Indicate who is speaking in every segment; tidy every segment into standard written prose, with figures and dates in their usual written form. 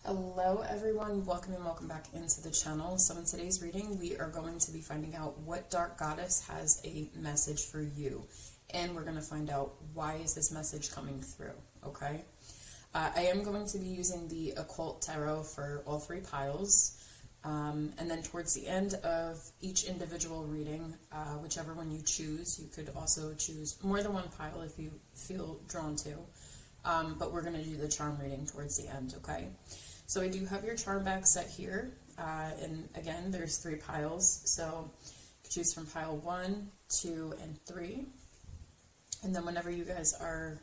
Speaker 1: Hello everyone, welcome and welcome back into the channel. So in today's reading, we are going to be finding out what dark goddess has a message for you. And we're going to find out why is this message coming through, okay? I am going to be using the occult tarot for all three piles. And then towards the end of each individual reading, whichever one you choose, you could also choose more than one pile if you feel drawn to. But we're going to do the charm reading towards the end, okay? So I do have your charm bag set here, and again, there's three piles, so you can choose from pile 1, 2, and 3, and then whenever you guys are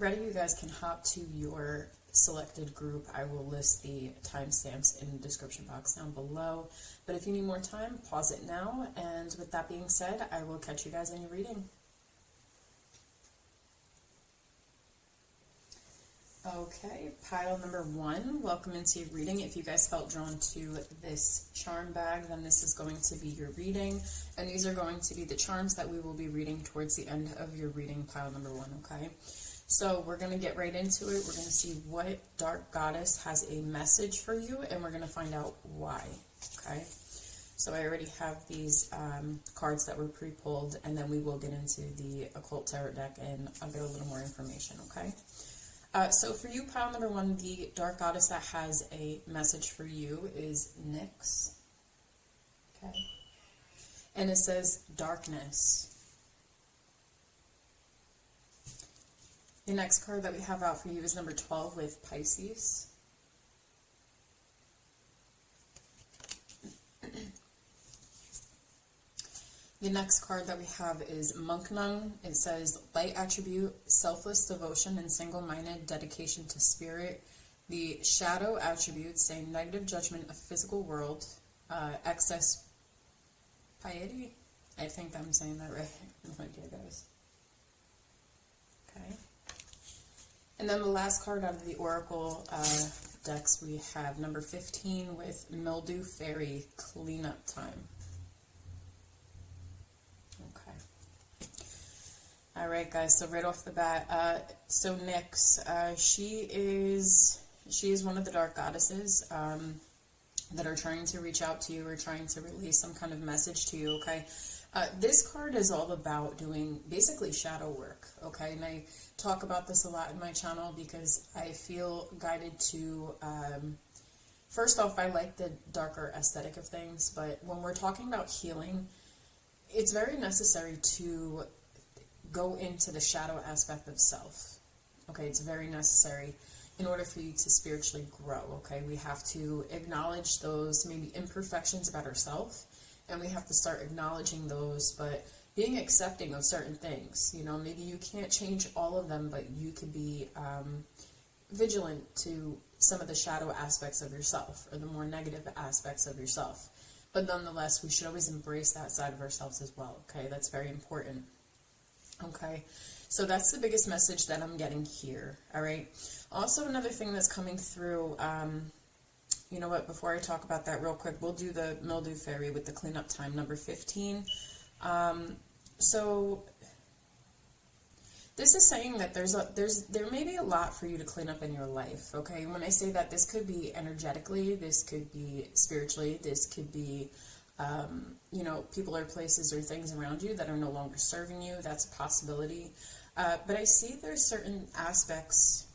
Speaker 1: ready, you guys can hop to your selected group. I will list the timestamps in the description box down below, but if you need more time, pause it now, and with that being said, I will catch you guys in your reading. Okay, pile number 1, welcome into your reading. If you guys felt drawn to this charm bag, then this is going to be your reading, and these are going to be the charms that we will be reading towards the end of your reading, pile number 1, okay? So we're going to get right into it. We're going to see what dark goddess has a message for you, and we're going to find out why, okay? So I already have these cards that were pre-pulled, and then we will get into the occult tarot deck, and I'll get a little more information, okay? So for you, pile number 1, the dark goddess that has a message for you is Nyx. Okay. And it says darkness. The next card that we have out for you is number 12 with Pisces. The next card that we have is Monknung. It says light attribute, selfless devotion and single-minded dedication to spirit. The shadow attributes say negative judgment of physical world, excess piety. I think I'm saying that right. No idea, guys. Okay. And then the last card out of the Oracle decks, we have number 15 with Mildew Fairy, Cleanup Time. All right, guys, so right off the bat, so Nyx, she is one of the dark goddesses that are trying to reach out to you or trying to release some kind of message to you, okay? This card is all about doing basically shadow work, okay? And I talk about this a lot in my channel because I feel guided to, first off, I like the darker aesthetic of things, but when we're talking about healing, it's very necessary to go into the shadow aspect of self. Okay, it's very necessary in order for you to spiritually grow. Okay, we have to acknowledge those maybe imperfections about ourselves, and we have to start acknowledging those, but being accepting of certain things. You know, maybe you can't change all of them, but you could be vigilant to some of the shadow aspects of yourself or the more negative aspects of yourself. But nonetheless, we should always embrace that side of ourselves as well. Okay, that's very important. Okay, so that's the biggest message that I'm getting here, all right? Also, another thing that's coming through, you know what, before I talk about that real quick, we'll do the Mildew Fairy with the cleanup time, number 15. So this is saying that there may be a lot for you to clean up in your life, okay? When I say that, this could be energetically, this could be spiritually, this could be you know, people or places or things around you that are no longer serving you. That's a possibility. But I see there's certain aspects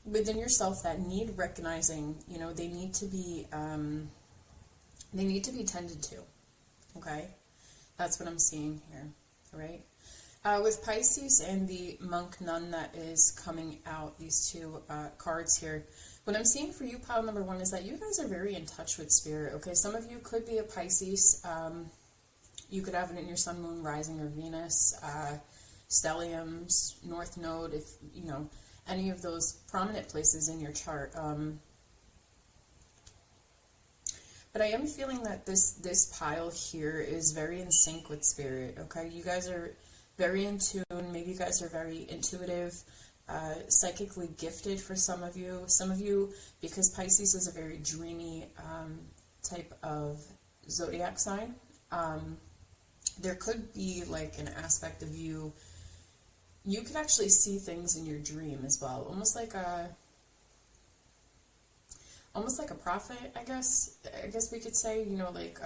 Speaker 1: within yourself that need recognizing. You know, they need to be tended to. Okay, that's what I'm seeing here. All right. With Pisces and the Monk Nun that is coming out, these two cards here, what I'm seeing for you, pile number 1, is that you guys are very in touch with spirit, okay? Some of you could be a Pisces. You could have it in your sun, moon, rising, or Venus, stelliums, north node, if, you know, any of those prominent places in your chart. But I am feeling that this pile here is very in sync with spirit, okay? You guys are very in tune. Maybe you guys are very intuitive, psychically gifted for some of you. Some of you, because Pisces is a very dreamy type of zodiac sign, there could be like an aspect of you you could actually see things in your dream as well, almost like a, almost like a prophet, I guess we could say, you know, like,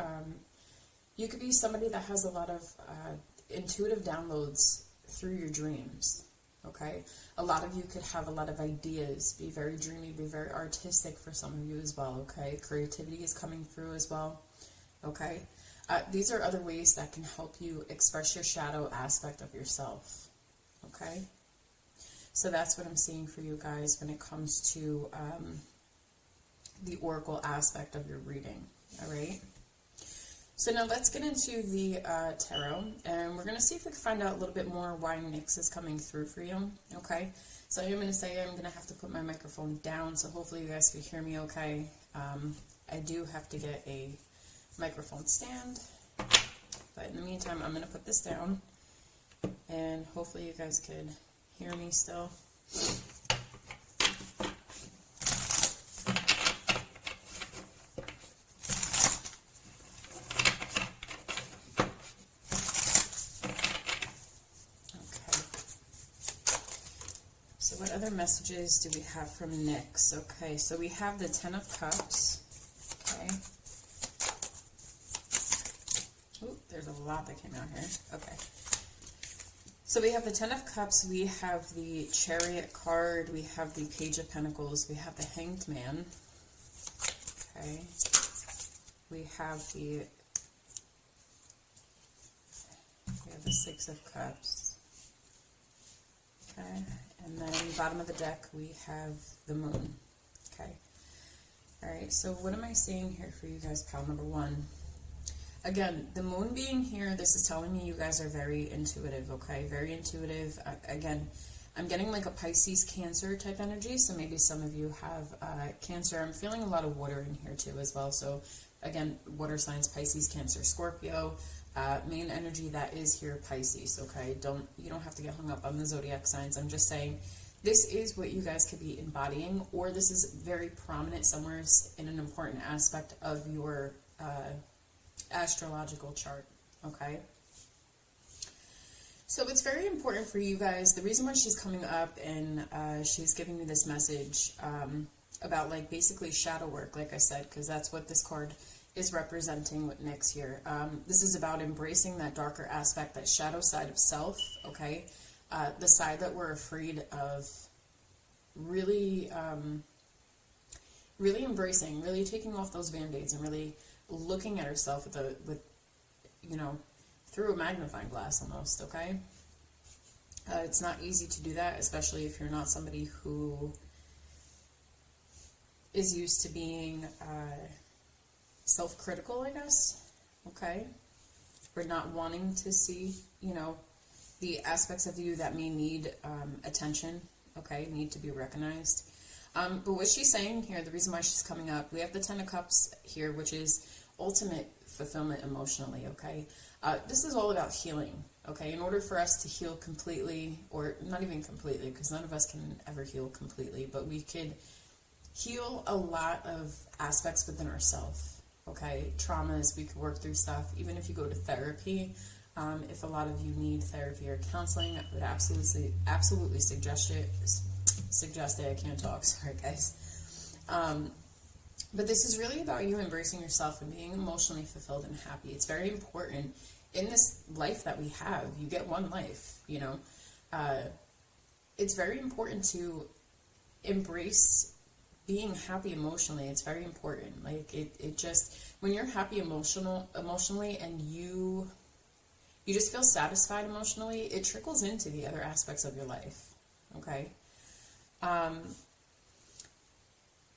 Speaker 1: you could be somebody that has a lot of intuitive downloads through your dreams, okay? A lot of you could have a lot of ideas, be very dreamy, be very artistic for some of you as well, okay? Creativity is coming through as well, okay? These are other ways that can help you express your shadow aspect of yourself, okay? So that's what I'm seeing for you guys when it comes to the oracle aspect of your reading, all right? So now let's get into the tarot, and we're going to see if we can find out a little bit more why Nyx is coming through for you, okay? So I'm going to say I'm going to have to put my microphone down, so hopefully you guys can hear me okay. I do have to get a microphone stand, but in the meantime, I'm going to put this down, and hopefully you guys could hear me still. What other messages do we have from Nyx? Okay, so we have the Ten of Cups. Okay. Ooh, there's a lot that came out here. Okay. So we have the Ten of Cups, we have the Chariot card, we have the Page of Pentacles, we have the Hanged Man. Okay. We have the Six of Cups. Okay. And then on the bottom of the deck, we have the Moon. Okay. All right, so what am I seeing here for you guys, pile number one? Again, the Moon being here, this is telling me you guys are very intuitive, okay? Very intuitive. Again, I'm getting like a Pisces, Cancer type energy, so maybe some of you have Cancer. I'm feeling a lot of water in here too as well. So again, water signs, Pisces, Cancer, Scorpio. Main energy that is here, Pisces, okay? You don't have to get hung up on the zodiac signs. I'm just saying this is what you guys could be embodying, or this is very prominent somewhere in an important aspect of your astrological chart, okay? So it's very important for you guys. The reason why she's coming up and she's giving me this message about like basically shadow work, like I said, because that's what this card is representing with Nyx here. This is about embracing that darker aspect, that shadow side of self, okay? The side that we're afraid of really, really embracing, really taking off those band-aids and really looking at ourselves with, you know, through a magnifying glass almost, okay? It's not easy to do that, especially if you're not somebody who is used to being self-critical, I guess, okay? Or not wanting to see, you know, the aspects of you that may need attention, okay, need to be recognized. But what she's saying here, the reason why she's coming up, we have the Ten of Cups here, which is ultimate fulfillment emotionally, okay? This is all about healing, okay? In order for us to heal completely, or not even completely, because none of us can ever heal completely, but we could heal a lot of aspects within ourselves. Okay, traumas, we could work through stuff, even if you go to therapy. If a lot of you need therapy or counseling, I would absolutely suggest it. I can't talk, sorry guys. But this is really about you embracing yourself and being emotionally fulfilled and happy. It's very important in this life that we have. You get one life, you know. It's very important to embrace being happy emotionally. It's very important. Like it just, when you're happy emotionally and you just feel satisfied emotionally, it trickles into the other aspects of your life, okay?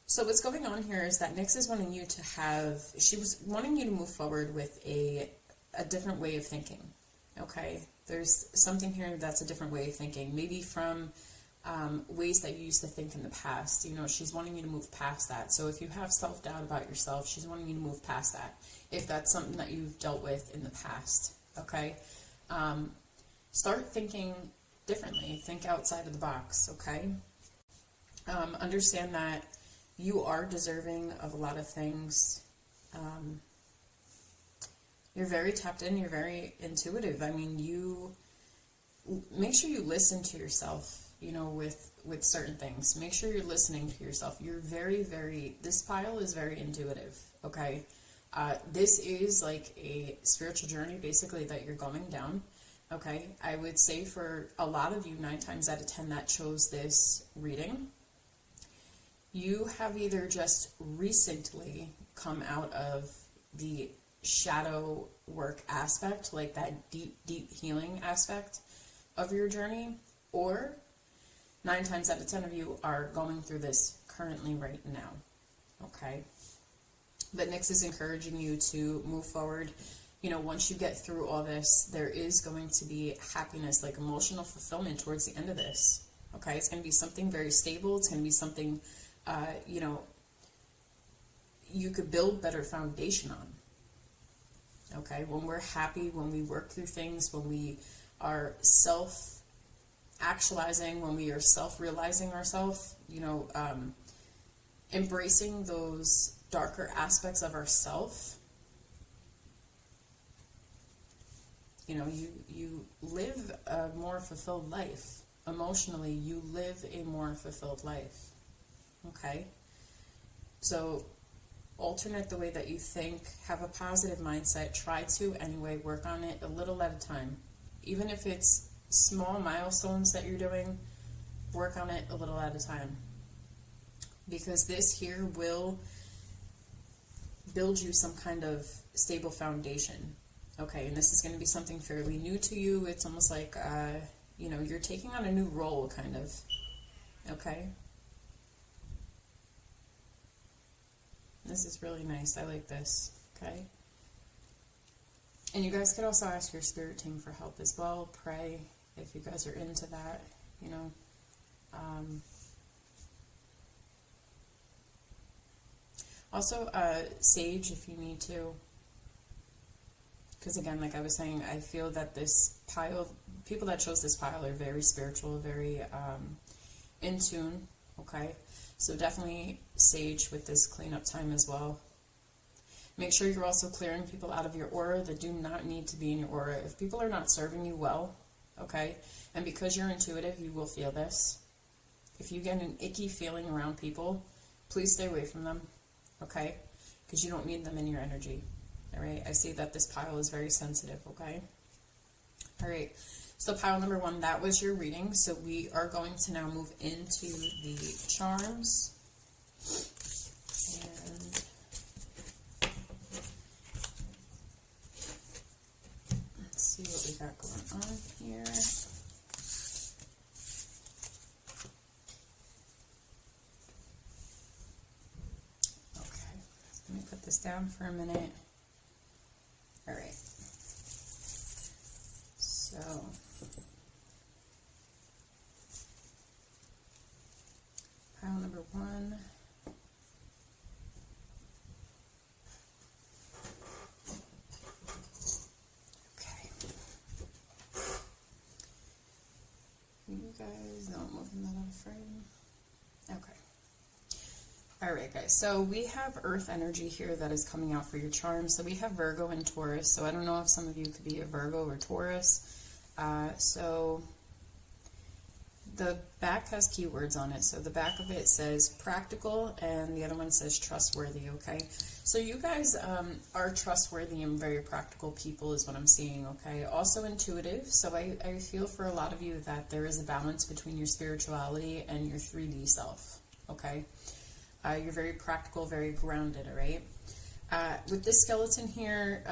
Speaker 1: So what's going on here is that Nyx is wanting you to have, she was wanting you to move forward with a different way of thinking, okay? There's something here that's a different way of thinking, maybe from ways that you used to think in the past. You know, she's wanting you to move past that. So if you have self-doubt about yourself, she's wanting you to move past that. If that's something that you've dealt with in the past, okay? Start thinking differently. Think outside of the box, okay? Understand that you are deserving of a lot of things. You're very tapped in. You're very intuitive. I mean, make sure you listen to yourself. you know, with certain things. Make sure you're listening to yourself. You're this pile is very intuitive, okay? This is like a spiritual journey, basically, that you're going down, okay? I would say for a lot of you, 9 times out of 10 that chose this reading, you have either just recently come out of the shadow work aspect, like that deep, deep healing aspect of your journey, or 9 times out of 10 of you are going through this currently right now, okay? But Nyx is encouraging you to move forward. You know, once you get through all this, there is going to be happiness, like emotional fulfillment towards the end of this, okay? It's going to be something very stable. It's going to be something, you know, you could build better foundation on. Okay, when we're happy, when we work through things, when we are self-actualizing, when we are self-realizing ourselves, you know, embracing those darker aspects of ourself, you know, you live a more fulfilled life. Emotionally, you live a more fulfilled life. Okay? So, alternate the way that you think, have a positive mindset, try to anyway, work on it a little at a time. Even if it's small milestones that you're doing, work on it a little at a time. Because this here will build you some kind of stable foundation. Okay, and this is going to be something fairly new to you. It's almost like, you know, you're taking on a new role, kind of. Okay? This is really nice. I like this. Okay? And you guys could also ask your spirit team for help as well. Pray if you guys are into that, you know. Also, sage if you need to. Because again, like I was saying, I feel that this pile, people that chose this pile are very spiritual, very in tune. Okay? So definitely sage with this cleanup time as well. Make sure you're also clearing people out of your aura that do not need to be in your aura. If people are not serving you well, okay, and because you're intuitive, you will feel this. If you get an icky feeling around people, please stay away from them, okay, because you don't need them in your energy, all right? I see that this pile is very sensitive, okay? All right. So pile number 1, that was your reading. So we are going to now move into the charms. And let's see what we got going on here. Okay, let me put this down for a minute. All right. So pile number 1. Okay. You guys don't move that out of frame. Okay. Alright guys, so we have earth energy here that is coming out for your charms. So we have Virgo and Taurus. So I don't know if some of you could be a Virgo or Taurus. So the back has keywords on it. So the back of it says practical and the other one says trustworthy, okay? So you guys are trustworthy and very practical people is what I'm seeing, okay? Also intuitive. So I feel for a lot of you that there is a balance between your spirituality and your 3D self, okay? You're very practical, very grounded, all right? With this skeleton here,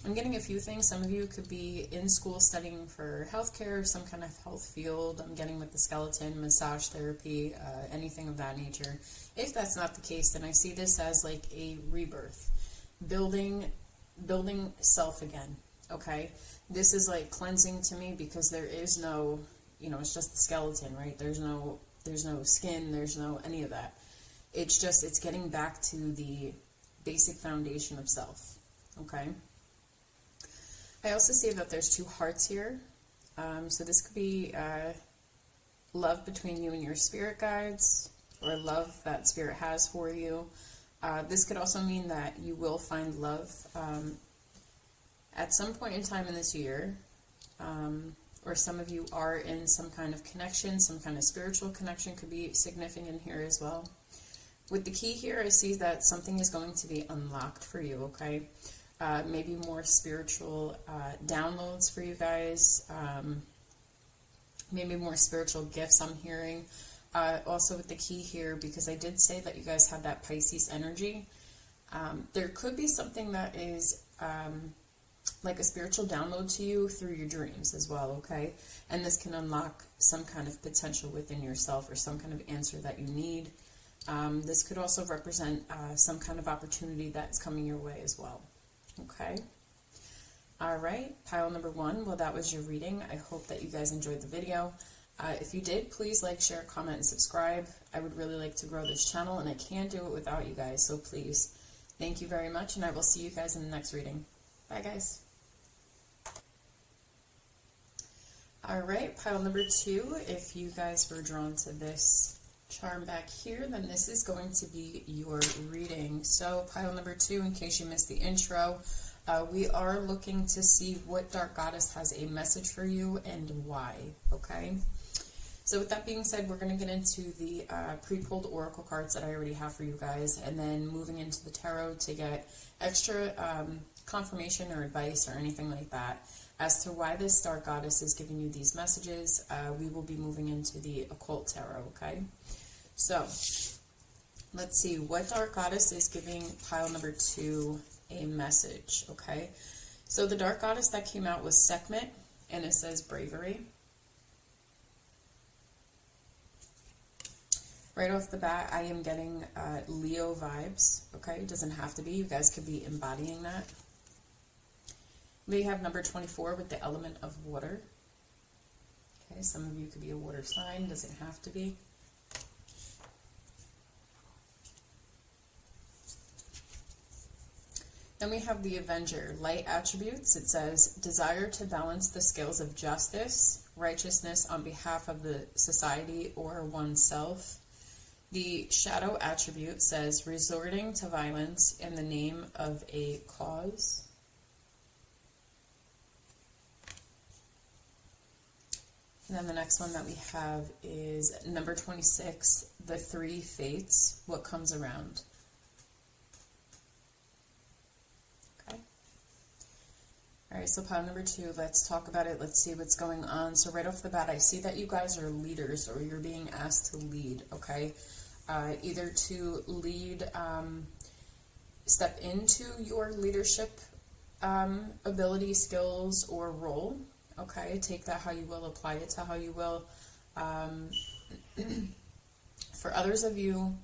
Speaker 1: I'm getting a few things. Some of you could be in school studying for healthcare, some kind of health field. I'm getting with the skeleton, massage therapy, anything of that nature. If that's not the case, then I see this as like a rebirth, building self again, okay? This is like cleansing to me because there is no, you know, it's just the skeleton, right? There's no skin, there's no any of that. It's just, it's getting back to the basic foundation of self, okay? I also see that there's 2 hearts here. So this could be love between you and your spirit guides, or love that spirit has for you. This could also mean that you will find love at some point in time in this year, or some of you are in some kind of connection, some kind of spiritual connection could be significant here as well. With the key here, I see that something is going to be unlocked for you, okay? Maybe more spiritual downloads for you guys, maybe more spiritual gifts I'm hearing. Also with the key here, because I did say that you guys have that Pisces energy, there could be something that is like a spiritual download to you through your dreams as well, okay? And this can unlock some kind of potential within yourself or some kind of answer that you need. This could also represent some kind of opportunity that's coming your way as well, okay? All right, pile number 1. Well, that was your reading. I hope that you guys enjoyed the video. If you did, please like, share, comment, and subscribe. I would really like to grow this channel, and I can't do it without you guys, so please. Thank you very much, and I will see you guys in the next reading. Bye, guys. All right, pile number 2. If you guys were drawn to this charm back here, then this is going to be your reading. So pile number 2, in case you missed the intro, we are looking to see what Dark Goddess has a message for you and why, okay? So with that being said, we're going to get into the pre-pulled oracle cards that I already have for you guys, and then moving into the tarot to get extra confirmation or advice or anything like that as to why this Dark Goddess is giving you these messages. We will be moving into the occult tarot, okay? So let's see what Dark Goddess is giving pile number 2 a message, okay? So the Dark Goddess that came out was Sekhmet, and it says bravery. Right off the bat, I am getting Leo vibes, okay? It doesn't have to be. You guys could be embodying that. We have number 24 with the element of water. Okay, some of you could be a water sign. Doesn't have to be. Then we have the Avenger, light attributes. It says, desire to balance the scales of justice, righteousness on behalf of the society or oneself. The shadow attribute says, resorting to violence in the name of a cause. And then the next one that we have is number 26, the 3 fates, what comes around. Okay. All right, so pile number 2, let's talk about it. Let's see what's going on. So right off the bat, I see that you guys are leaders, or you're being asked to lead, okay? Either to lead, step into your leadership ability, skills, or role, okay? Take that how you will, apply it to how you will. For others of you,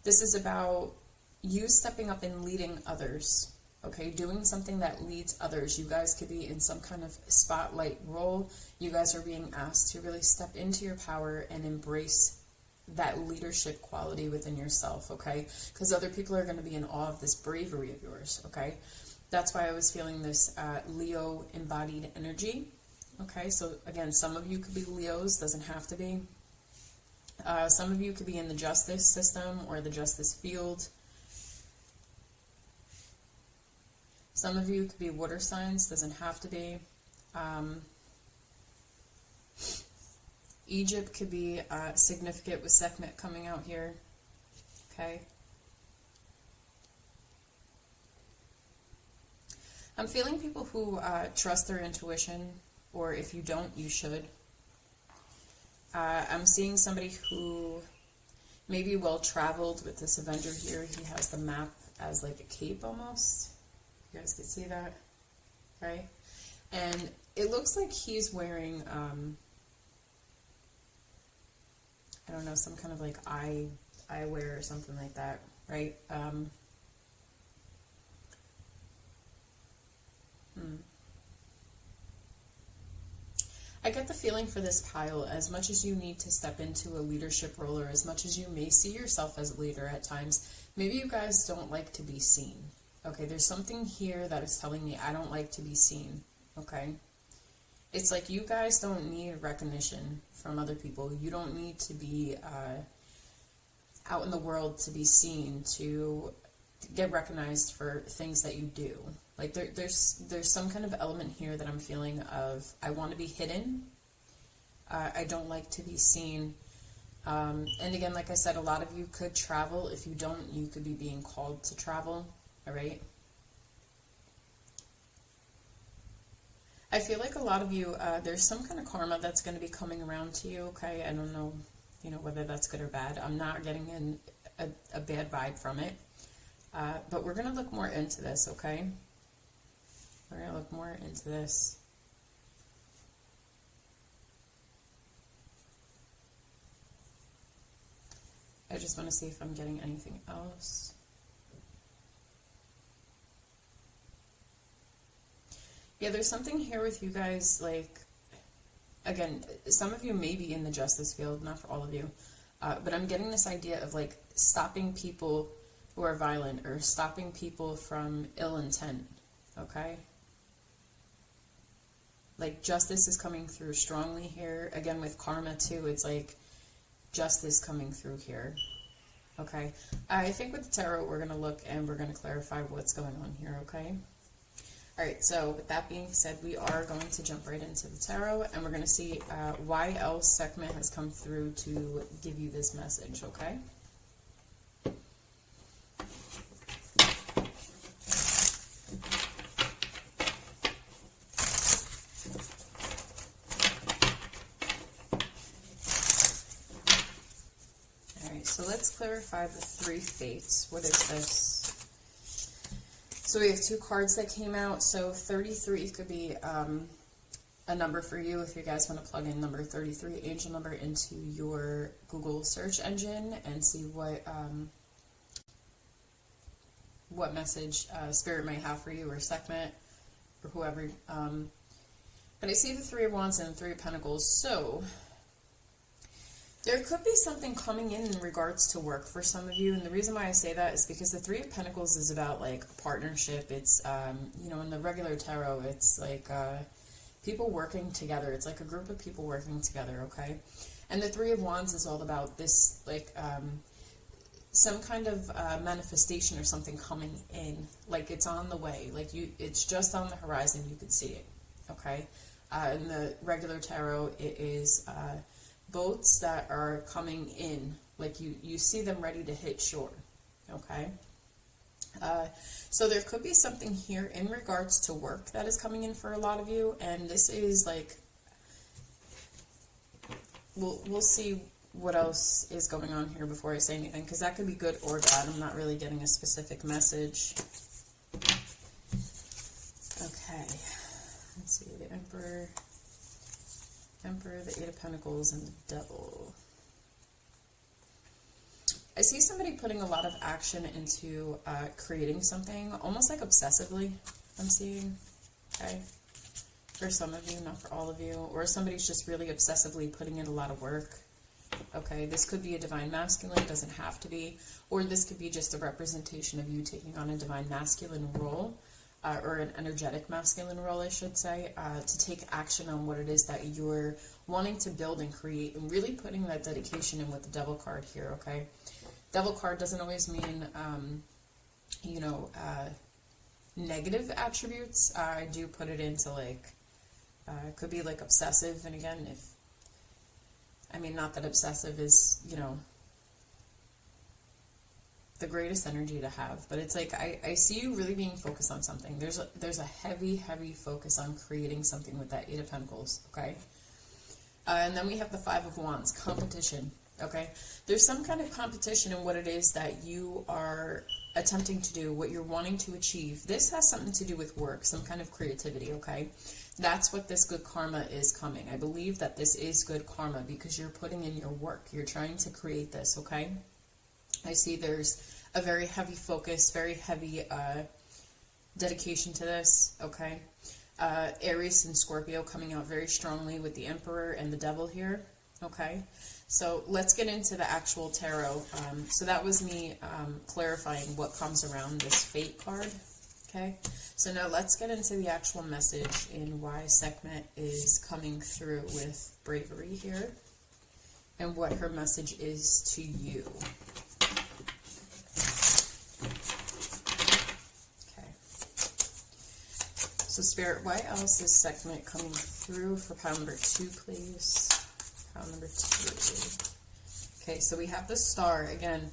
Speaker 1: this is about you stepping up and leading others, okay? Doing something that leads others. You guys could be in some kind of spotlight role. You guys are being asked to really step into your power and embrace that leadership quality within yourself, okay? Because other people are going to be in awe of this bravery of yours, okay? That's why I was feeling this Leo embodied energy, okay? So again, some of you could be Leos, doesn't have to be. Some of you could be in the justice system or the justice field. Some of you could be water signs, doesn't have to be. Egypt could be significant with Sekhmet coming out here, okay? I'm feeling people who trust their intuition, or if you don't, you should. I'm seeing somebody who may be well-traveled with this Avenger here. He has the map as like a cape almost. You guys can see that, right? And it looks like he's wearing... I don't know, some kind of like eyewear or something like that, right? I get the feeling for this pile, as much as you need to step into a leadership role, or as much as you may see yourself as a leader at times, maybe you guys don't like to be seen, okay? There's something here that is telling me I don't like to be seen, okay? It's like you guys don't need recognition from other people. You don't need to be out in the world to be seen, to get recognized for things that you do. Like there's some kind of element here that I'm feeling of, I want to be hidden. I don't like to be seen. And again, like I said, a lot of you could travel. If you don't, you could be being called to travel. All right. I feel like a lot of you, there's some kind of karma that's going to be coming around to you, okay? I don't know, whether that's good or bad. I'm not getting a bad vibe from it. But we're going to look more into this, okay? We're going to look more into this. I just want to see if I'm getting anything else. Yeah, there's something here with you guys, like, again, some of you may be in the justice field, not for all of you, but I'm getting this idea of, like, stopping people who are violent or stopping people from ill intent, okay? Like, justice is coming through strongly here. Again, with karma, too, it's like justice coming through here, okay? I think with the tarot, we're going to look and we're going to clarify what's going on here, okay? All right, so with that being said, we are going to jump right into the tarot, and we're going to see why else Sekhmet has come through to give you this message, okay? All right, so let's clarify the three fates. What is this? So we have two cards that came out. So 33 could be a number for you if you guys want to plug in number 33, angel number, into your Google search engine and see what message Spirit may have for you, or Sekhmet, or whoever. But I see the Three of Wands and the Three of Pentacles. So there could be something coming in regards to work for some of you. And the reason why I say that is because the Three of Pentacles is about, like, a partnership. It's, in the regular tarot, it's like people working together. It's like a group of people working together, okay? And the Three of Wands is all about this, like, some kind of manifestation or something coming in. Like, it's on the way. Like, it's just on the horizon. You could see it, okay? In the regular tarot, it is boats that are coming in, like you see them ready to hit shore, okay? So there could be something here in regards to work that is coming in for a lot of you, and this is like, we'll see what else is going on here before I say anything, because that could be good or bad. I'm not really getting a specific message. Okay, let's see, the Emperor, the Eight of Pentacles, and the Devil. I see somebody putting a lot of action into creating something, almost like obsessively, I'm seeing, okay? For some of you, not for all of you. Or somebody's just really obsessively putting in a lot of work, okay? This could be a divine masculine, it doesn't have to be. Or this could be just a representation of you taking on a divine masculine role, or an energetic masculine role, I should say, to take action on what it is that you're wanting to build and create, and really putting that dedication in with the Devil card here, okay? Devil card doesn't always mean, negative attributes. I do put it into, like, it could be, like, obsessive, and again, not that obsessive is, the greatest energy to have, but it's like I see you really being focused on something. There's a heavy focus on creating something with that Eight of Pentacles, okay? And then we have the Five of Wands, competition, okay? There's some kind of competition in what it is that you are attempting to do, what you're wanting to achieve. This has something to do with work, some kind of creativity, okay? That's what this good karma is coming. I believe that this is good karma because you're putting in your work. You're trying to create this, okay? I see there's a very heavy focus, very heavy dedication to this, okay? Aries and Scorpio coming out very strongly with the Emperor and the Devil here, okay? So let's get into the actual tarot. So that was me clarifying what comes around this Fate card, okay? So now let's get into the actual message in why Sekhmet is coming through with bravery here and what her message is to you. So Spirit, why else is segment coming through for pile number 2, please? Pile number 2. Okay, so we have the Star. Again,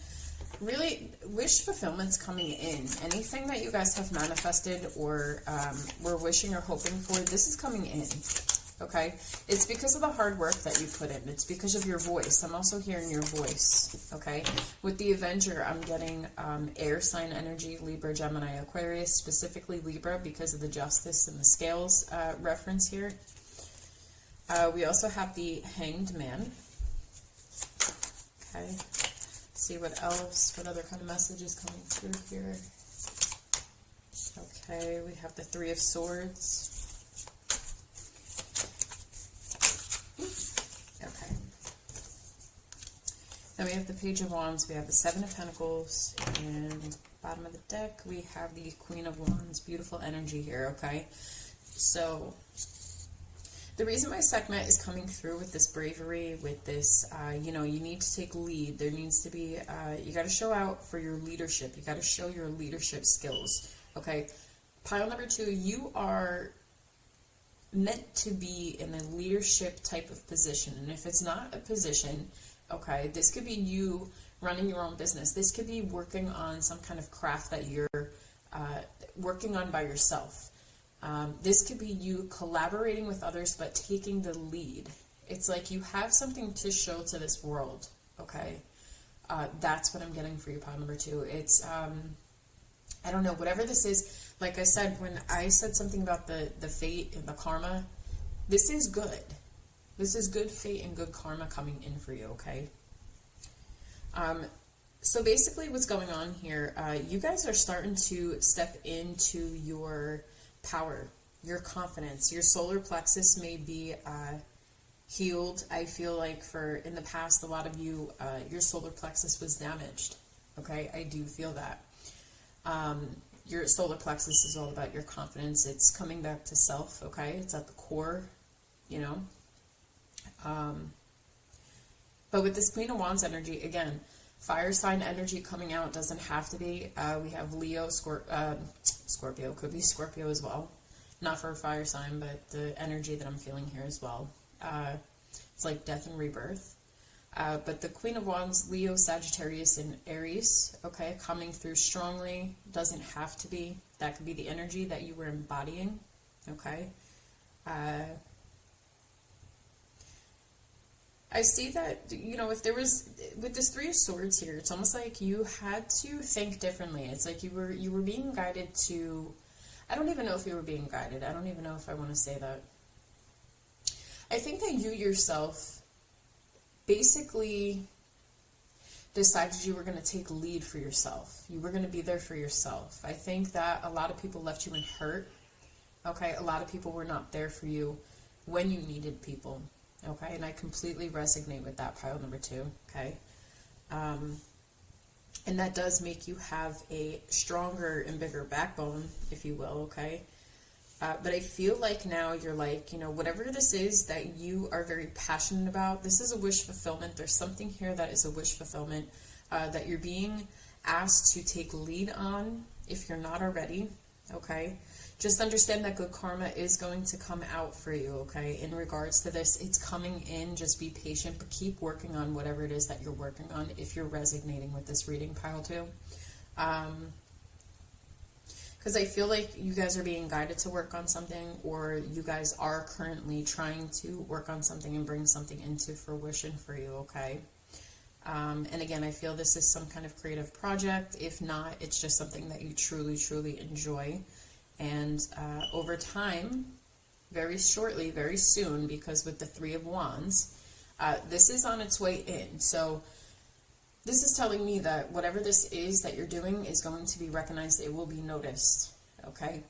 Speaker 1: really, wish fulfillment's coming in. Anything that you guys have manifested or were wishing or hoping for, this is coming in. Okay? It's because of the hard work that you put in. It's because of your voice. I'm also hearing your voice. Okay? With the Avenger, I'm getting air sign energy, Libra, Gemini, Aquarius, specifically Libra because of the Justice and the Scales reference here. We also have the Hanged Man. Okay? See what else, what other kind of message is coming through here. Okay, we have the Three of Swords. Okay. Then we have the Page of Wands, we have the Seven of Pentacles, and bottom of the deck, we have the Queen of Wands. Beautiful energy here, okay? So, the reason my segment is coming through with this bravery, with this, you know, you need to take lead. There needs to be, you got to show out for your leadership. You got to show your leadership skills, okay? Pile number 2, you are meant to be in a leadership type of position. And if it's not a position, okay, this could be you running your own business. This could be working on some kind of craft that you're working on by yourself. This could be you collaborating with others, but taking the lead. It's like you have something to show to this world, okay? That's what I'm getting for you, pile number 2. It's, I don't know, whatever this is. Like I said, when I said something about the fate and the karma, this is good. This is good fate and good karma coming in for you, okay? So basically what's going on here, you guys are starting to step into your power, your confidence. Your solar plexus may be healed. I feel like in the past, a lot of you, your solar plexus was damaged. Okay, I do feel that. Your solar plexus is all about your confidence. It's coming back to self, okay? It's at the core, you know? But with this Queen of Wands energy, again, fire sign energy coming out, doesn't have to be. We have Leo, Scorpio, could be Scorpio as well. Not for a fire sign, but the energy that I'm feeling here as well. It's like death and rebirth. But the Queen of Wands, Leo, Sagittarius, and Aries, okay, coming through strongly, doesn't have to be. That could be the energy that you were embodying, okay? I see that, you know, if there was, with this Three of Swords here, it's almost like you had to think differently. It's like you were being guided to, I don't even know if you were being guided. I don't even know if I want to say that. I think that you yourself basically decided you were going to take lead for yourself. You were going to be there for yourself. I think that a lot of people left you in hurt. Okay, a lot of people were not there for you when you needed people. Okay, and I completely resonate with that, pile number 2. Okay, and that does make you have a stronger and bigger backbone, if you will. Okay. But I feel like now you're like, you know, whatever this is that you are very passionate about, this is a wish fulfillment. There's something here that is a wish fulfillment that you're being asked to take lead on if you're not already, okay? Just understand that good karma is going to come out for you, okay? In regards to this, it's coming in. Just be patient, but keep working on whatever it is that you're working on if you're resonating with this reading, pile 2. Because I feel like you guys are being guided to work on something, or you guys are currently trying to work on something and bring something into fruition for you, okay? And again, I feel this is some kind of creative project. If not, it's just something that you truly, truly enjoy. And over time, very shortly, very soon, because with the Three of Wands, this is on its way in. So this is telling me that whatever this is that you're doing is going to be recognized. It will be noticed, okay?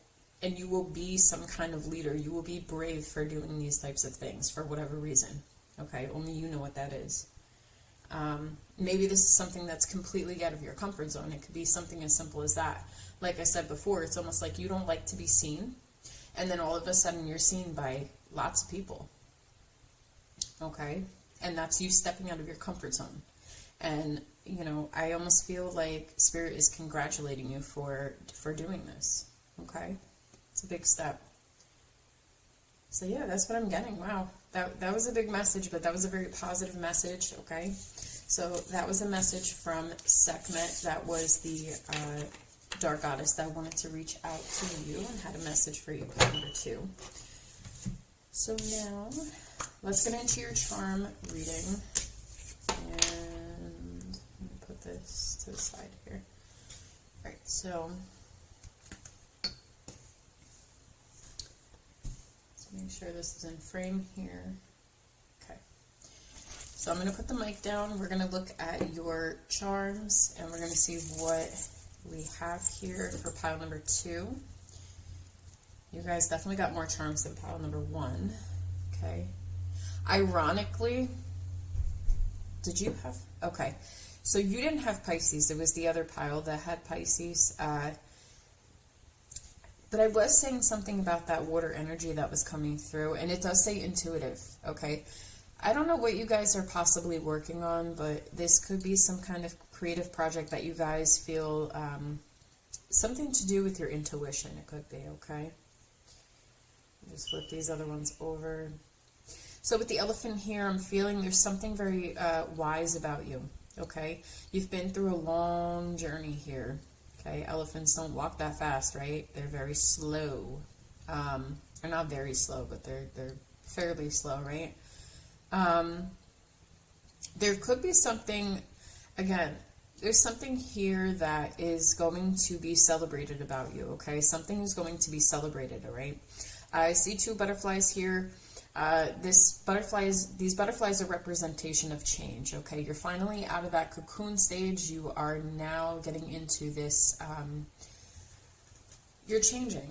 Speaker 1: And you will be some kind of leader. You will be brave for doing these types of things for whatever reason, okay? Only you know what that is. Maybe this is something that's completely out of your comfort zone. It could be something as simple as that. Like I said before, it's almost like you don't like to be seen, and then all of a sudden you're seen by lots of people, okay? And that's you stepping out of your comfort zone. And, you know, I almost feel like Spirit is congratulating you for doing this, okay? It's a big step. So yeah, that's what I'm getting. Wow. That was a big message, but that was a very positive message, okay? So that was a message from Sekhmet. That was the Dark Goddess that wanted to reach out to you and had a message for you, number 2. So now, let's get into your charm reading. And let me put this to the side here. All right, so make sure this is in frame here. Okay. So I'm going to put the mic down. We're going to look at your charms, and we're going to see what we have here for pile number 2. You guys definitely got more charms than pile number 1. Okay. Ironically, did you have? Okay. So you didn't have Pisces. It was the other pile that had Pisces. But I was saying something about that water energy that was coming through, and it does say intuitive, okay? I don't know what you guys are possibly working on, but this could be some kind of creative project that you guys feel something to do with your intuition. It could be, okay? Just flip these other ones over. So with the elephant here, I'm feeling there's something very wise about you, okay? You've been through a long journey here. Okay, elephants don't walk that fast, right? They're very slow. They're not very slow, but they're fairly slow, right? There could be something, again, there's something here that is going to be celebrated about you, okay? Something is going to be celebrated, all right? I see 2 butterflies here. These butterflies are representation of change, okay? You're finally out of that cocoon stage. You are now getting into this, you're changing,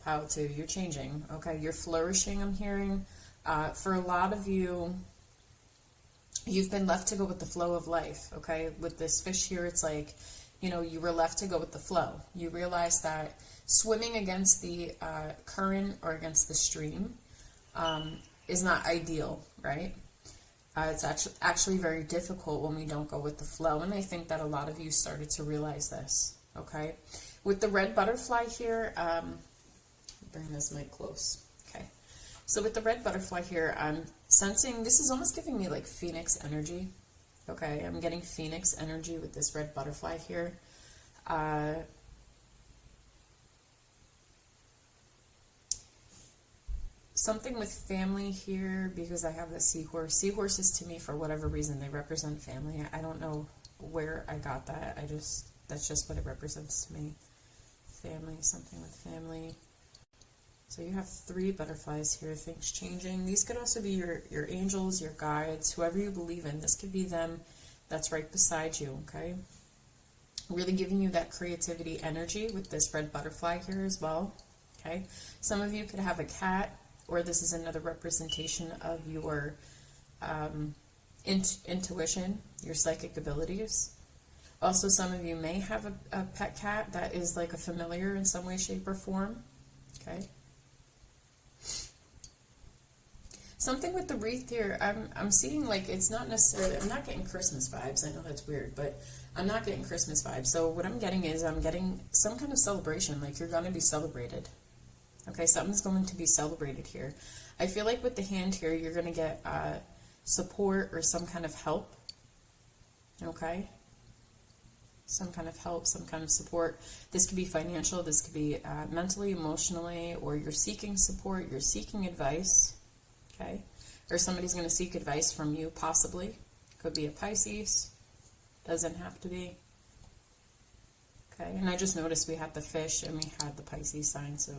Speaker 1: pile 2, you're changing, okay? You're flourishing, I'm hearing. For a lot of you, you've been left to go with the flow of life, okay? With this fish here, it's like, you know, you were left to go with the flow. You realize that swimming against the current or against the stream is not ideal, right? It's actually very difficult when we don't go with the flow, and I think that a lot of you started to realize this, okay? With the red butterfly here, bring this mic close, okay? So with the red butterfly here, I'm sensing, this is almost giving me like phoenix energy, okay? I'm getting phoenix energy with this red butterfly here. Something with family here, because I have the seahorse. Seahorses to me, for whatever reason, they represent family. I don't know where I got that. That's just what it represents to me. Family, something with family. So you have 3 butterflies here, things changing. These could also be your angels, your guides, whoever you believe in. This could be them that's right beside you, okay? Really giving you that creativity energy with this red butterfly here as well, okay? Some of you could have a cat, or this is another representation of your intuition, your psychic abilities. Also, some of you may have a pet cat that is like a familiar in some way, shape, or form. Okay. Something with the wreath here, I'm seeing like it's not necessarily, I'm not getting Christmas vibes. I know that's weird, but I'm not getting Christmas vibes. So what I'm getting is I'm getting some kind of celebration, like you're going to be celebrated. Okay, something's going to be celebrated here. I feel like with the hand here, you're going to get support or some kind of help. Okay? Some kind of help, some kind of support. This could be financial, this could be mentally, emotionally, or you're seeking support, you're seeking advice. Okay? Or somebody's going to seek advice from you, possibly. Could be a Pisces. Doesn't have to be. Okay? And I just noticed we had the fish and we had the Pisces sign, so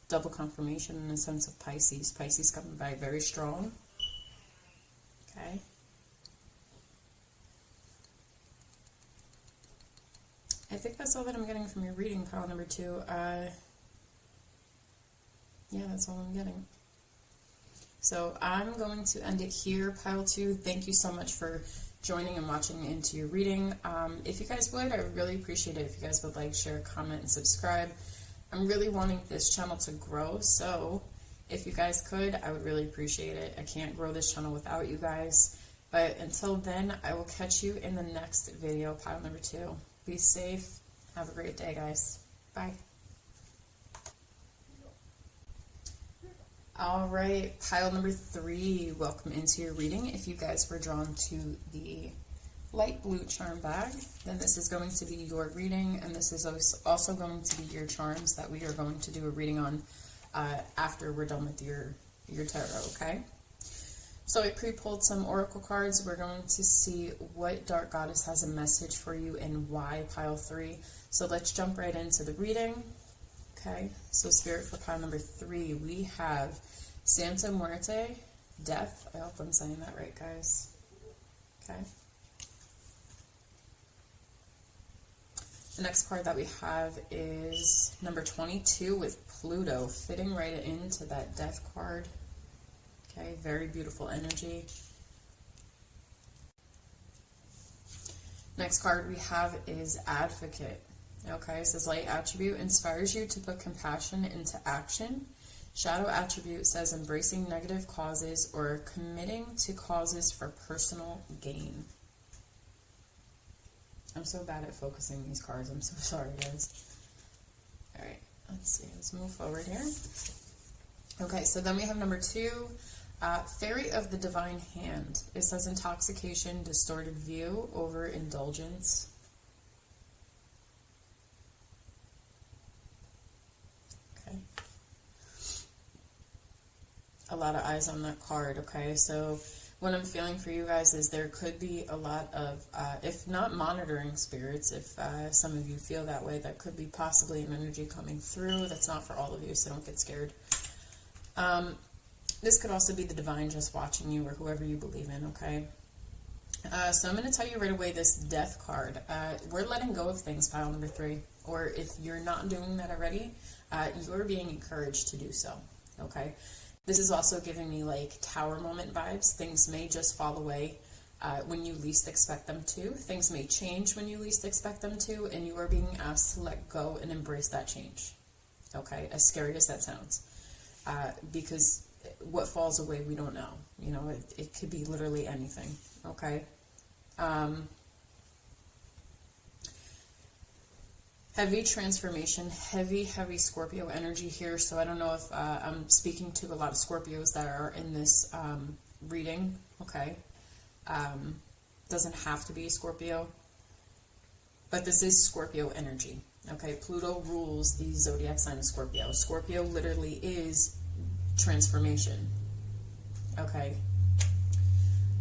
Speaker 1: double confirmation in the sense of Pisces. Pisces coming by very strong. Okay. I think that's all that I'm getting from your reading, pile number 2. Yeah, that's all I'm getting. So I'm going to end it here, pile 2. Thank you so much for joining and watching into your reading. If you guys would, I would really appreciate it if you guys would like, share, comment, and subscribe. I'm really wanting this channel to grow, so if you guys could, I would really appreciate it. I can't grow this channel without you guys. But until then, I will catch you in the next video, pile number 2. Be safe. Have a great day, guys. Bye. All right, pile number 3, welcome into your reading. If you guys were drawn to the light blue charm bag, then this is going to be your reading, and this is also going to be your charms that we are going to do a reading on after we're done with your tarot, okay? So I pre-pulled some oracle cards. We're going to see what Dark Goddess has a message for you and why, pile 3. So let's jump right into the reading. Okay, so Spirit, for pile number 3, we have Santa Muerte, Death. I hope I'm saying that right, guys. Okay. The next card that we have is number 22 with Pluto, fitting right into that Death card. Okay, very beautiful energy. Next card we have is Advocate. Okay, it says light attribute inspires you to put compassion into action. Shadow attribute says embracing negative causes or committing to causes for personal gain. I'm so bad at focusing these cards. I'm so sorry, guys. All right, let's see. Let's move forward here. Okay, so then we have number 2, Fairy of the Divine Hand. It says intoxication, distorted view, overindulgence. A lot of eyes on that card. Okay, so what I'm feeling for you guys is there could be a lot of, if not monitoring spirits, if some of you feel that way, that could be possibly an energy coming through. That's not for all of you, so don't get scared. This could also be the divine just watching you, or whoever you believe in, okay? So I'm going to tell you right away, this Death card. We're letting go of things, pile number 3. Or if you're not doing that already, you're being encouraged to do so, okay? This is also giving me like Tower moment vibes. Things may just fall away when you least expect them to. Things may change when you least expect them to, and you are being asked to let go and embrace that change. Okay, as scary as that sounds. Because what falls away, we don't know. You know, it could be literally anything. Okay. Heavy transformation, heavy Scorpio energy here. So I don't know if I'm speaking to a lot of Scorpios that are in this reading. Okay. Doesn't have to be Scorpio, but this is Scorpio energy. Okay. Pluto rules the zodiac sign of Scorpio. Scorpio literally is transformation. Okay.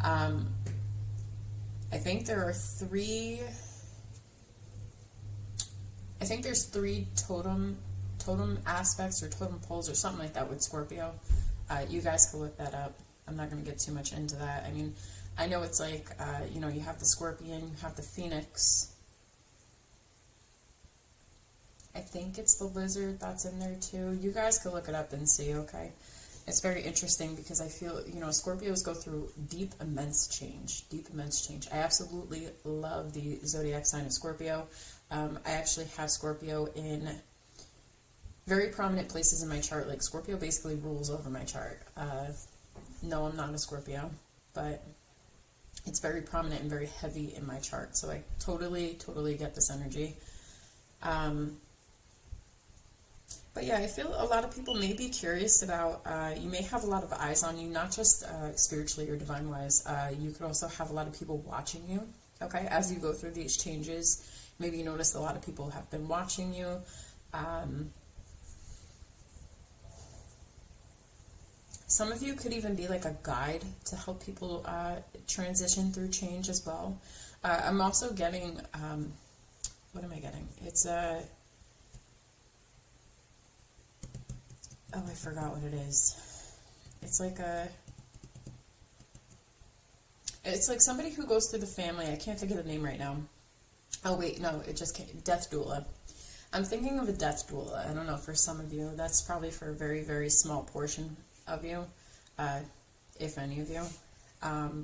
Speaker 1: I think there are there's three totem aspects or totem poles or something like that with Scorpio. You guys can look that up. I'm not going to get too much into that. I mean, I know it's like, you know, you have the Scorpion, you have the Phoenix. I think it's the Lizard that's in there too. You guys can look it up and see, okay? It's very interesting because I feel, you know, Scorpios go through deep, immense change. Deep, immense change. I absolutely love the zodiac sign of Scorpio. I actually have Scorpio in very prominent places in my chart. Like, Scorpio basically rules over my chart. No, I'm not a Scorpio, but it's very prominent and very heavy in my chart. So I totally get this energy. But yeah, I feel a lot of people may be curious about, you may have a lot of eyes on you, not just spiritually or divine-wise. You could also have a lot of people watching you, okay, as you go through these changes. Maybe you notice a lot of people have been watching you. Some of you could even be like a guide to help people transition through change as well. I'm also getting, what am I getting? It's a... Oh, I forgot what it is. It's like it's like somebody who goes through the family. I can't think of the name right now. Oh, wait, no, it just came. Death doula. I'm thinking of a death doula. I don't know, for some of you. That's probably for a very, very small portion of you, if any of you.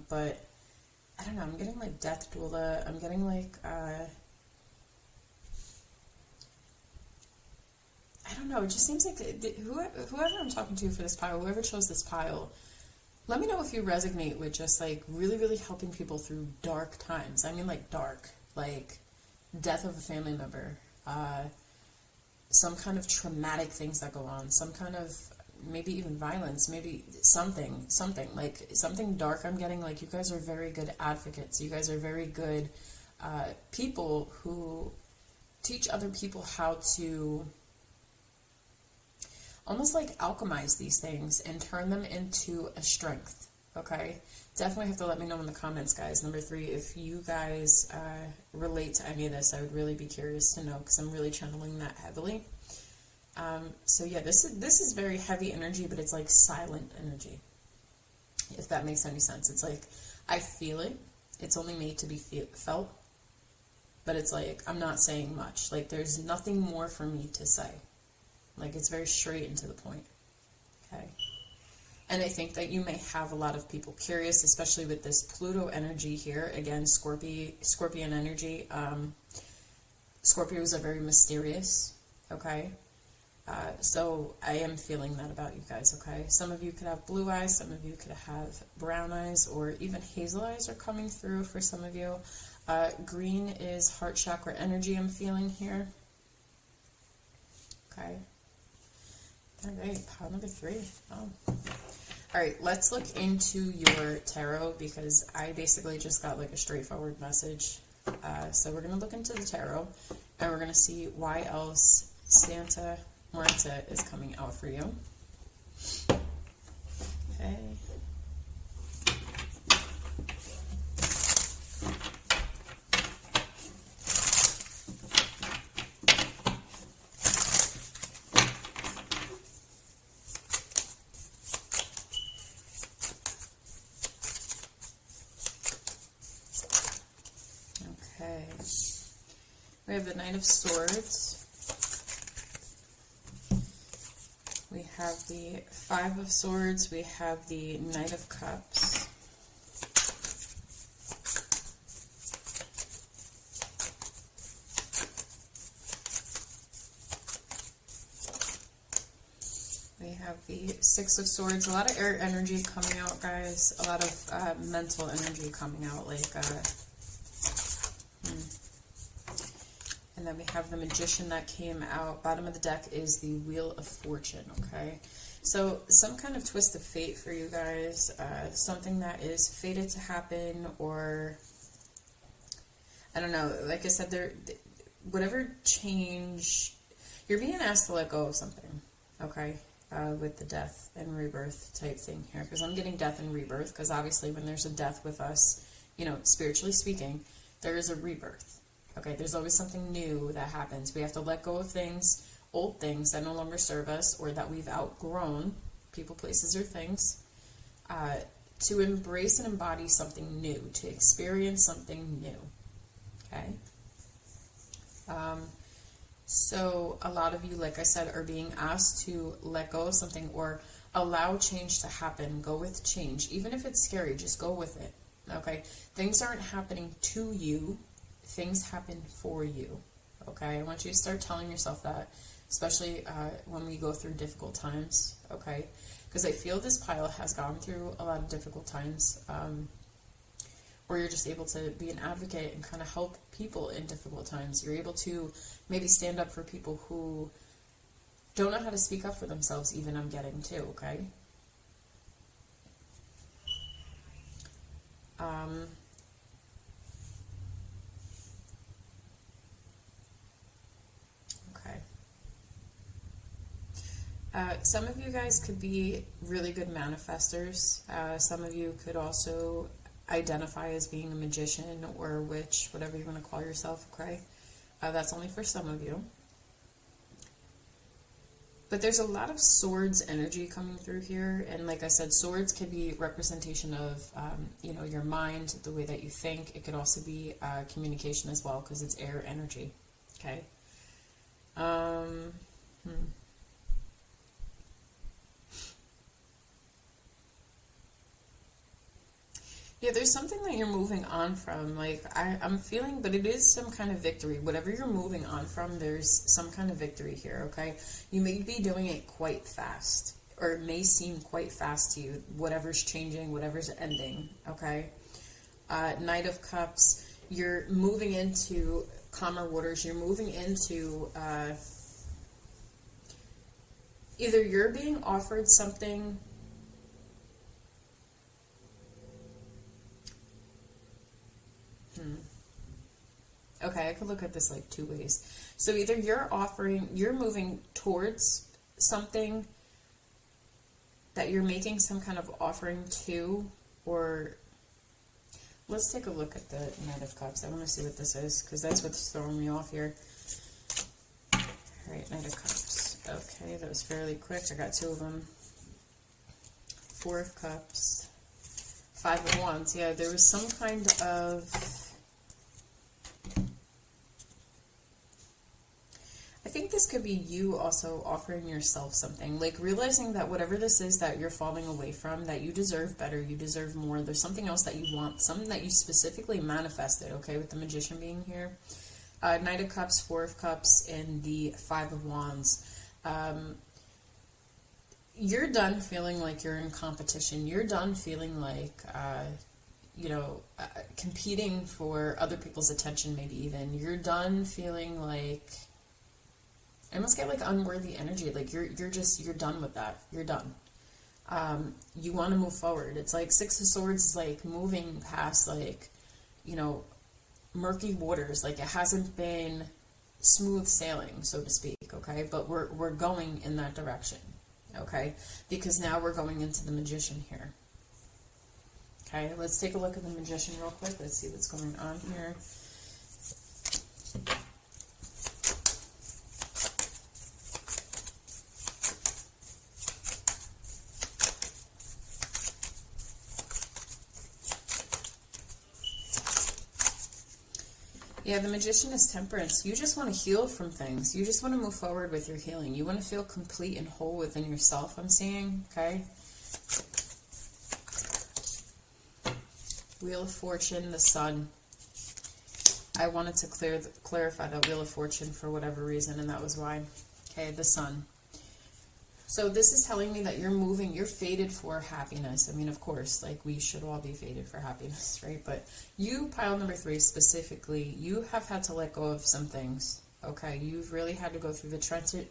Speaker 1: But, I don't know, I'm getting like death doula. I'm getting like, I don't know, it just seems like whoever I'm talking to for this pile, whoever chose this pile, let me know if you resonate with just like really helping people through dark times. I mean, like dark, like death of a family member, some kind of traumatic things that go on, some kind of maybe even violence, maybe something, like something dark I'm getting. Like, you guys are very good advocates. You guys are very good people who teach other people how to almost like alchemize these things and turn them into a strength, okay? Definitely have to let me know in the comments, guys. Number 3, if you guys relate to any of this, I would really be curious to know, because I'm really channeling that heavily. So yeah, this is very heavy energy, but it's like silent energy, if that makes any sense. It's like, I feel it. It's only made to be felt, but it's like, I'm not saying much. Like, there's nothing more for me to say. Like, it's very straight and to the point, okay? And I think that you may have a lot of people curious, especially with this Pluto energy here. Again, Scorpion energy. Scorpios are very mysterious, okay? So I am feeling that about you guys, okay? Some of you could have blue eyes, some of you could have brown eyes, or even hazel eyes are coming through for some of you. Green is heart chakra energy I'm feeling here, okay? All right, pile number 3. Oh. All right, let's look into your tarot, because I basically just got like a straightforward message. So we're going to look into the tarot, and we're going to see why else Santa Muerte is coming out for you. Okay. We have the Knight of Swords. We have the 5 of Swords. We have the Knight of Cups. We have the 6 of Swords. A lot of air energy coming out, guys. A lot of mental energy coming out, like... And then we have the Magician that came out. Bottom of the deck is the Wheel of Fortune, okay? So some kind of twist of fate for you guys. Something that is fated to happen, or... I don't know. Like I said, whatever change... You're being asked to let go of something, okay? With the death and rebirth type thing here. Because I'm getting death and rebirth. Because obviously when there's a death with us, you know, spiritually speaking, there is a rebirth. Okay, there's always something new that happens. We have to let go of things, old things that no longer serve us or that we've outgrown, people, places, or things, to embrace and embody something new, to experience something new. Okay? So a lot of you, like I said, are being asked to let go of something or allow change to happen. Go with change. Even if it's scary, just go with it. Okay? Things aren't happening to you. Things happen for you, okay? I want you to start telling yourself that, especially when we go through difficult times, okay? Because I feel this pile has gone through a lot of difficult times, where you're just able to be an advocate and kind of help people in difficult times. You're able to maybe stand up for people who don't know how to speak up for themselves, even I'm getting too, okay? Some of you guys could be really good manifestors. Some of you could also identify as being a magician or a witch, whatever you want to call yourself, okay? That's only for some of you. But there's a lot of swords energy coming through here. And like I said, swords can be representation of, you know, your mind, the way that you think. It could also be communication as well, because it's air energy, okay? Yeah, there's something that you're moving on from. Like, I'm feeling, but it is some kind of victory. Whatever you're moving on from, there's some kind of victory here, okay? You may be doing it quite fast, or it may seem quite fast to you. Whatever's changing, whatever's ending, okay? Knight of Cups, you're moving into calmer waters. You're moving into... Either you're being offered something Okay, I could look at this like two ways. So either you're moving towards something that you're making some kind of offering to, or let's take a look at the Knight of Cups. I want to see what this is, because that's what's throwing me off here. All right, Knight of Cups. Okay, that was fairly quick. I got two of them. Four of Cups. Five of Wands. Yeah, there was some kind of... I think this could be you also offering yourself something, like realizing that whatever this is that you're falling away from, that you deserve better, you deserve more, there's something else that you want, something that you specifically manifested, okay, with the Magician being here. Knight of Cups, Four of Cups, and the Five of Wands. You're done feeling like you're in competition. You're done feeling like, competing for other people's attention, maybe even. You're done feeling like... I almost get like unworthy energy. Like you're done with that. You're done. You want to move forward. It's like Six of Swords is like moving past like, murky waters. Like it hasn't been smooth sailing, so to speak. Okay, but we're going in that direction. Okay, because now we're going into the Magician here. Okay, let's take a look at the Magician real quick. Let's see what's going on here. Yeah, the Magician is Temperance. You just want to heal from things. You just want to move forward with your healing. You want to feel complete and whole within yourself, I'm seeing, okay? Wheel of Fortune, the Sun. I wanted to clarify that Wheel of Fortune for whatever reason, and that was why. Okay, the Sun. So this is telling me that you're moving, you're fated for happiness. I mean, of course, like we should all be fated for happiness, right? But you, pile number 3 specifically, you have had to let go of some things, okay? You've really had to go through the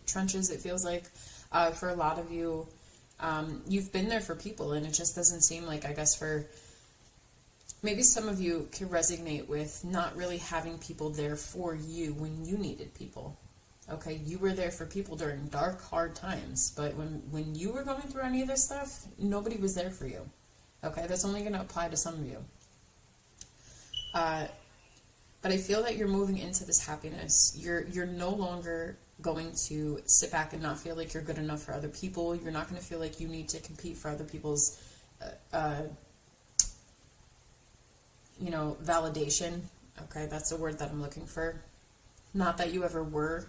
Speaker 1: trenches, it feels like, for a lot of you. You've been there for people, and it just doesn't seem like, I guess, for... Maybe some of you can resonate with not really having people there for you when you needed people. Okay, you were there for people during dark, hard times, but when you were going through any of this stuff, nobody was there for you. Okay, that's only going to apply to some of you. But I feel that you're moving into this happiness. You're no longer going to sit back and not feel like you're good enough for other people. You're not going to feel like you need to compete for other people's, validation. Okay, that's the word that I'm looking for. Not that you ever were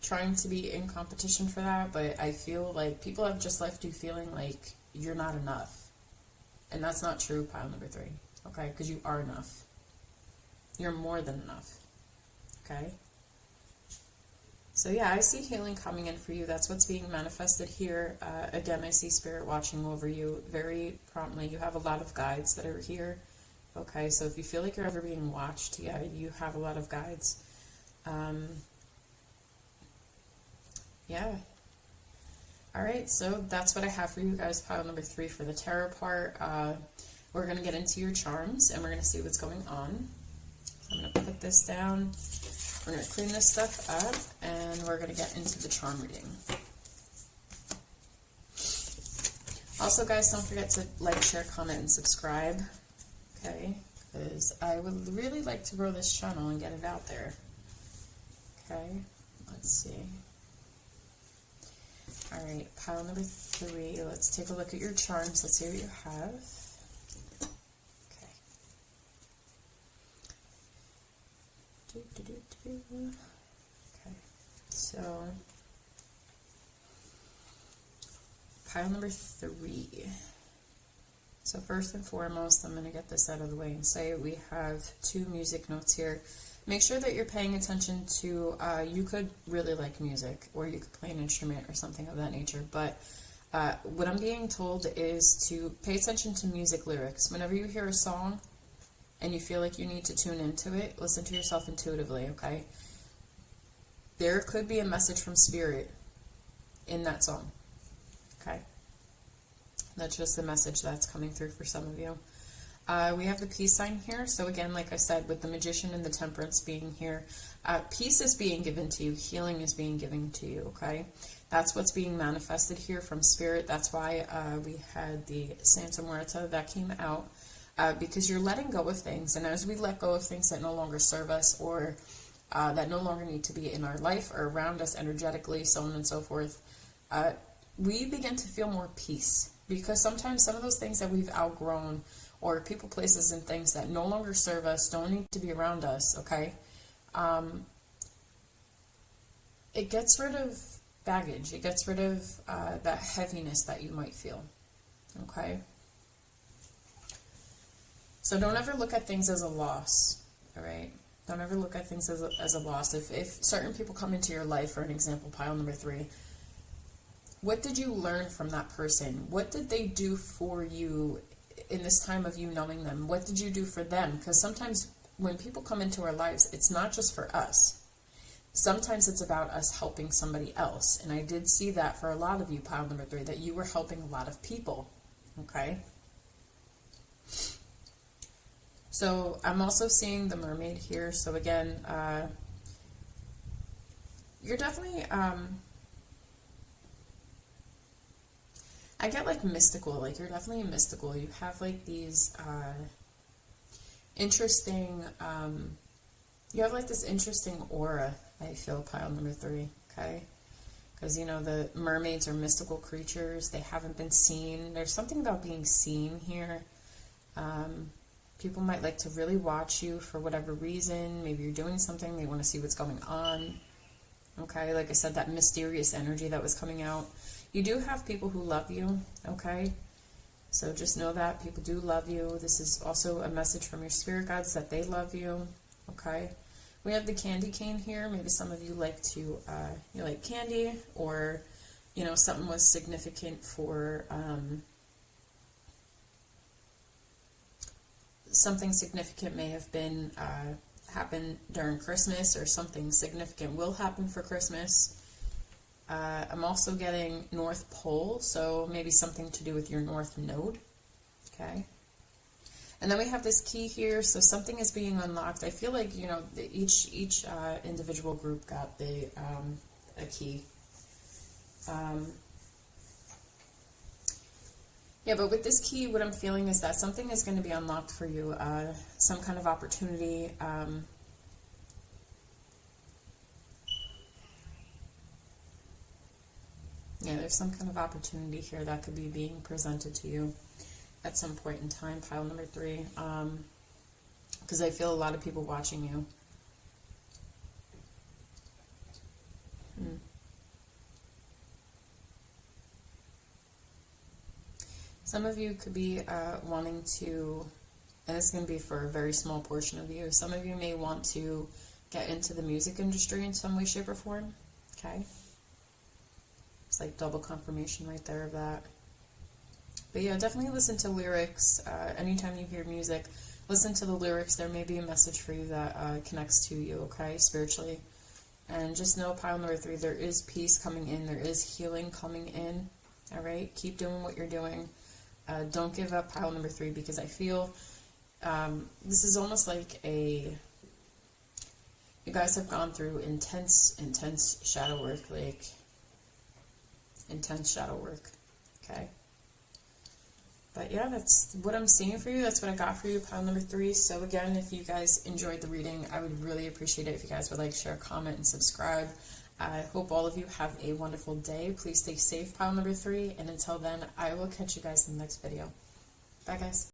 Speaker 1: trying to be in competition for that, but I feel like people have just left you feeling like you're not enough. And that's not true, pile number 3. Okay, because you are enough. You're more than enough. Okay? So yeah, I see healing coming in for you. That's what's being manifested here. Again, I see Spirit watching over you very promptly. You have a lot of guides that are here. Okay, so if you feel like you're ever being watched, yeah, you have a lot of guides. Yeah. Alright, so that's what I have for you guys, pile number 3 for the tarot part. We're going to get into your charms, and we're going to see what's going on. So I'm going to put this down. We're going to clean this stuff up, and we're going to get into the charm reading. Also, guys, don't forget to like, share, comment, and subscribe. Okay? Because I would really like to grow this channel and get it out there. Okay? Let's see. Alright, pile number 3. Let's take a look at your charms. Let's see what you have. Okay. Okay, so pile number 3. So first and foremost, I'm going to get this out of the way and say we have 2 music notes here. Make sure that you're paying attention to, you could really like music, or you could play an instrument or something of that nature, but what I'm being told is to pay attention to music lyrics. Whenever you hear a song and you feel like you need to tune into it, listen to yourself intuitively, okay? There could be a message from Spirit in that song, Okay? That's just the message that's coming through for some of you. We have the peace sign here. So again, like I said, with the Magician and the Temperance being here, peace is being given to you. Healing is being given to you, okay? That's what's being manifested here from Spirit. That's why we had the Santa Muerta that came out, because you're letting go of things. And as we let go of things that no longer serve us, or that no longer need to be in our life or around us energetically, so on and so forth, we begin to feel more peace. Because sometimes some of those things that we've outgrown, or people, places, and things that no longer serve us, don't need to be around us, okay? It gets rid of baggage. It gets rid of that heaviness that you might feel, okay? So don't ever look at things as a loss, all right? Don't ever look at things as a loss. If certain people come into your life, for an example, pile number 3, what did you learn from that person? What did they do for you in this time of you knowing them? What did you do for them? Because sometimes when people come into our lives, it's not just for us. Sometimes it's about us helping somebody else. And I did see that for a lot of you, pile number 3, that you were helping a lot of people. Okay? So I'm also seeing the Mermaid here. So again, you're definitely... I get like mystical, like you're definitely mystical. You have like these interesting, you have like this interesting aura, I feel, pile number 3, okay? Because, you know, the mermaids are mystical creatures. They haven't been seen. There's something about being seen here. People might like to really watch you for whatever reason. Maybe you're doing something. They want to see what's going on. Okay, like I said, that mysterious energy that was coming out. You do have people who love you, okay? So just know that people do love you. This is also a message from your spirit guides that they love you, okay? We have the candy cane here. Maybe some of you like to, you like candy, or, you know, something was significant for, something significant may have been, happened during Christmas, or something significant will happen for Christmas. I'm also getting North Pole, so maybe something to do with your North Node, okay? And then we have this key here, so something is being unlocked. I feel like, you know, each individual group got a key. Yeah, but with this key, what I'm feeling is that something is going to be unlocked for you, some kind of opportunity. Yeah, there's some kind of opportunity here that could be being presented to you at some point in time, pile number 3. Because I feel a lot of people watching you. Some of you could be wanting to, and this is going to be for a very small portion of you, some of you may want to get into the music industry in some way, shape, or form, okay? It's like double confirmation right there of that. But yeah, definitely listen to lyrics. Anytime you hear music, listen to the lyrics. There may be a message for you that connects to you, okay, spiritually. And just know, pile number 3, there is peace coming in. There is healing coming in, all right? Keep doing what you're doing. Don't give up, pile number 3, because I feel this is almost like you guys have gone through intense shadow work, like intense shadow work, okay? But yeah, that's what I'm seeing for you. That's what I got for you, pile number 3. So again, if you guys enjoyed the reading, I would really appreciate it if you guys would like, share, comment, and subscribe. I hope all of you have a wonderful day. Please stay safe, pile number 3. And until then, I will catch you guys in the next video. Bye, guys.